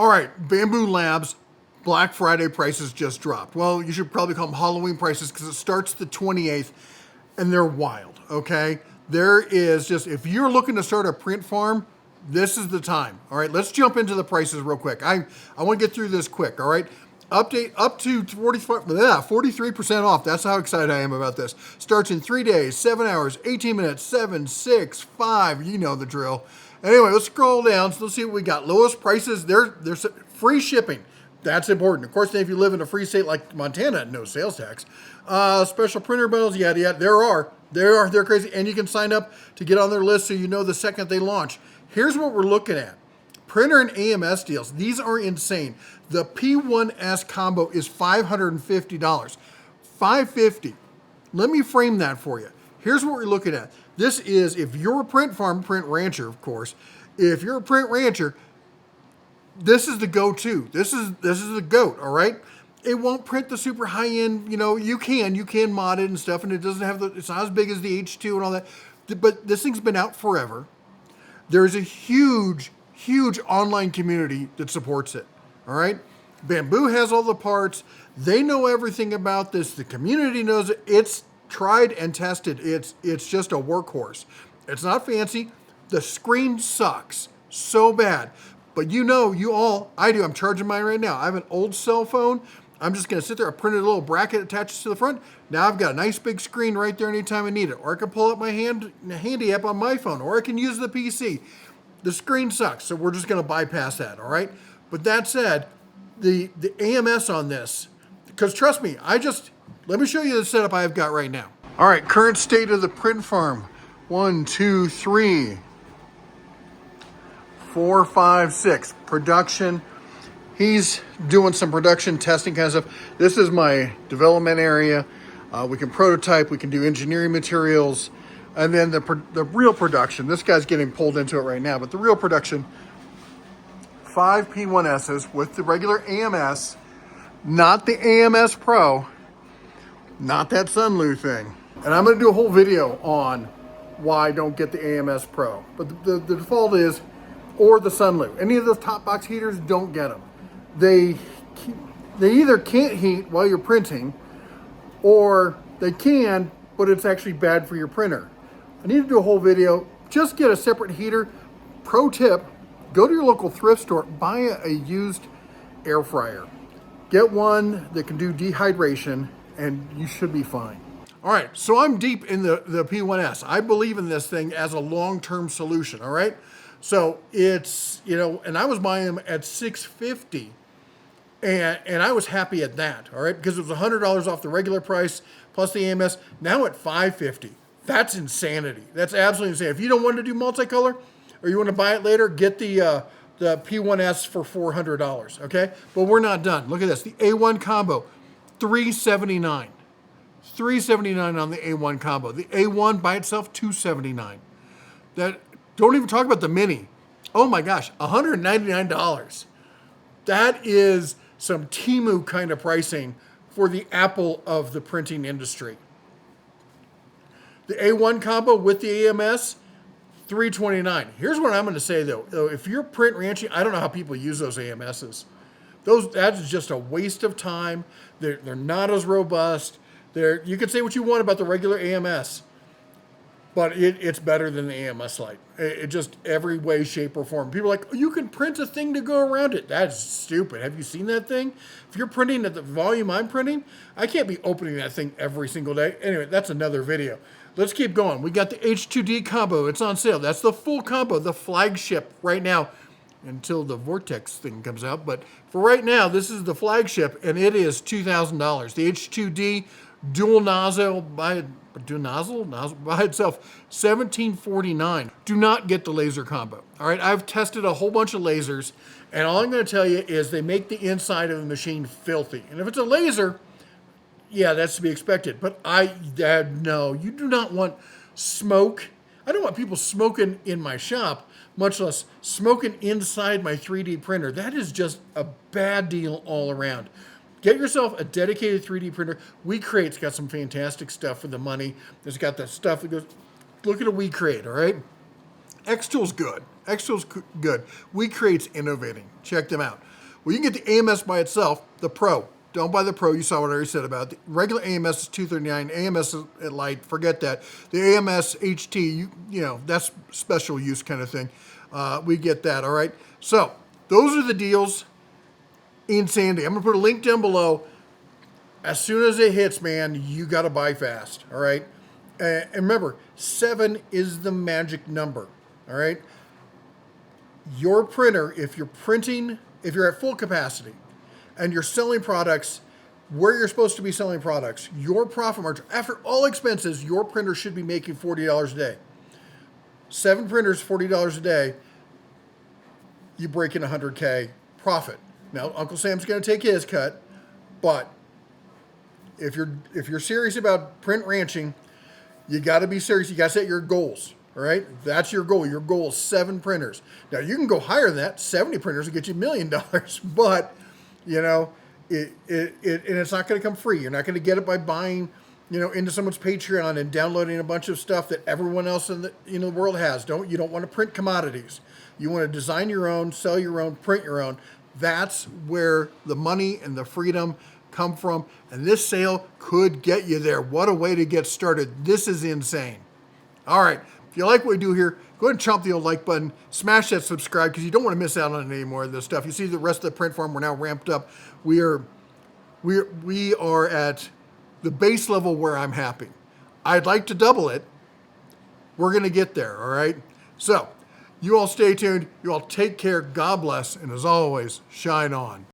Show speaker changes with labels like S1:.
S1: All right, Bambu Labs Black Friday prices just dropped. Well, you should probably call them Halloween prices because it starts the 28th and they're wild, okay? There is just, if you're looking to start a print farm, this is the time. All right, let's jump into the prices real quick. I want to get through this quick, all right? Update up to 43% off. That's how excited I am about this. Starts in 3 days, 7 hours, 18 minutes, 7, 6, 5. You know the drill. Anyway, let's scroll down. So let's see what we got. Lowest prices. There's free shipping. That's important. Of course, if you live in a free state like Montana, no sales tax. Special printer bundles, yada yada. They're crazy, and you can sign up to get on their list so you know the second they launch. Here's what we're looking at. Printer and AMS deals. These are insane. The P1S combo is $550. $550. Let me frame that for you. Here's what we're looking at. This is, if you're a print farm, print rancher, of course. If you're a print rancher, this is the go-to. This is the GOAT, all right? It won't print the super high-end, you can mod it and stuff, and it doesn't have it's not as big as the H2 and all that. But this thing's been out forever. There's a huge online community that supports it, all right? Bambu has all the parts. They know everything about this. The community knows it. It's tried and tested. It's just a workhorse. It's not fancy. The screen sucks so bad. But I do. I'm charging mine right now. I have an old cell phone. I'm just going to sit there. I printed a little bracket attaches to the front. Now I've got a nice big screen right there anytime I need it. Or I can pull up my handy app on my phone. Or I can use the PC. The screen sucks, so we're just going to bypass that, all right? But that said, the AMS on this, because trust me, let me show you the setup I've got right now. All right, current state of the print farm. 1, 2, 3, 4, 5, 6. Production. He's doing some production testing kind of stuff. This is my development area. We can prototype. We can do engineering materials. And then the real production. This guy's getting pulled into it right now. But the real production, 5 P1Ss with the regular AMS. Not the AMS Pro. Not that Sunlu thing. And I'm going to do a whole video on why I don't get the AMS Pro. But the default is, or the Sunlu. Any of those top box heaters, don't get them. They either can't heat while you're printing, or they can, but it's actually bad for your printer. I need to do a whole video. Just get a separate heater. Pro tip, go to your local thrift store, buy a used air fryer. Get one that can do dehydration, and you should be fine. All right, so I'm deep in the P1S. I believe in this thing as a long-term solution, all right? So it's, and I was buying them at $650, and I was happy at that, all right? Because it was $100 off the regular price plus the AMS. Now at $550. That's insanity. That's absolutely insane. If you don't want to do multicolor or you want to buy it later, get the P1S for $400, okay? But we're not done. Look at this. The A1 combo, $379. $379 on the A1 combo. The A1 by itself, $279. Don't even talk about the Mini. Oh my gosh, $199. That is some Temu kind of pricing for the Apple of the printing industry. The A1 combo with the AMS, $329. Here's what I'm going to say though. If you're print ranching, I don't know how people use those AMSs. That's just a waste of time. They're not as robust. You can say what you want about the regular AMS, but it's better than the AMS Lite. It just every way, shape, or form. People are like, you can print a thing to go around it. That's stupid. Have you seen that thing? If you're printing at the volume I'm printing, I can't be opening that thing every single day. Anyway, that's another video. Let's keep going. We got the H2D combo. It's on sale. That's the full combo, the Flagship right now, until the Vortex thing comes out. But for right now, this is the Flagship, and it is $2,000. The H2D dual nozzle by itself, $1,749. Do not get the laser combo. All right, I've tested a whole bunch of lasers, and all I'm going to tell you is they make the inside of the machine filthy. And if it's a laser, yeah, that's to be expected. But no, you do not want smoke. I don't want people smoking in my shop, much less smoking inside my 3D printer. That is just a bad deal all around. Get yourself a dedicated 3D printer. WeCreate's got some fantastic stuff for the money. It's got the stuff that goes, look at a WeCreate, all right? Xtool's good. WeCreate's innovating. Check them out. Well, you can get the AMS by itself, the Pro. Don't buy the Pro. You saw what I already said about it. The regular AMS is $239. AMS at Light, forget that. The AMS HT, you know, that's special use kind of thing. We get that, all right? So those are the deals in Sandy. I'm going to put a link down below. As soon as it hits, man, you got to buy fast, all right? And remember, 7 is the magic number, all right? Your printer, if you're printing, if you're at full capacity and you're selling products where you're supposed to be selling products, your profit margin, after all expenses, your printer should be making $40 a day. 7 printers, $40 a day, you break in $100K profit. Now, Uncle Sam's going to take his cut, but if you're serious about print ranching, you got to be serious. You got to set your goals. All right, that's your goal. Your goal is 7 printers. Now you can go higher than that. 70 printers will get you $1 million, but you know and it's not going to come free. You're not going to get it by buying, you know, into someone's Patreon and downloading a bunch of stuff that everyone else in the world has. You don't want to print commodities. You want to design your own, sell your own, print your own. That's where the money and the freedom come from. And this sale could get you there. What a way to get started. This is insane. All right. If you like what we do here, go ahead and chomp the old like button. Smash that subscribe because you don't want to miss out on any more of this stuff. You see the rest of the print farm, we're now ramped up. We are at the base level where I'm happy. I'd like to double it. We're going to get there, all right? So, you all stay tuned. You all take care. God bless. And as always, shine on.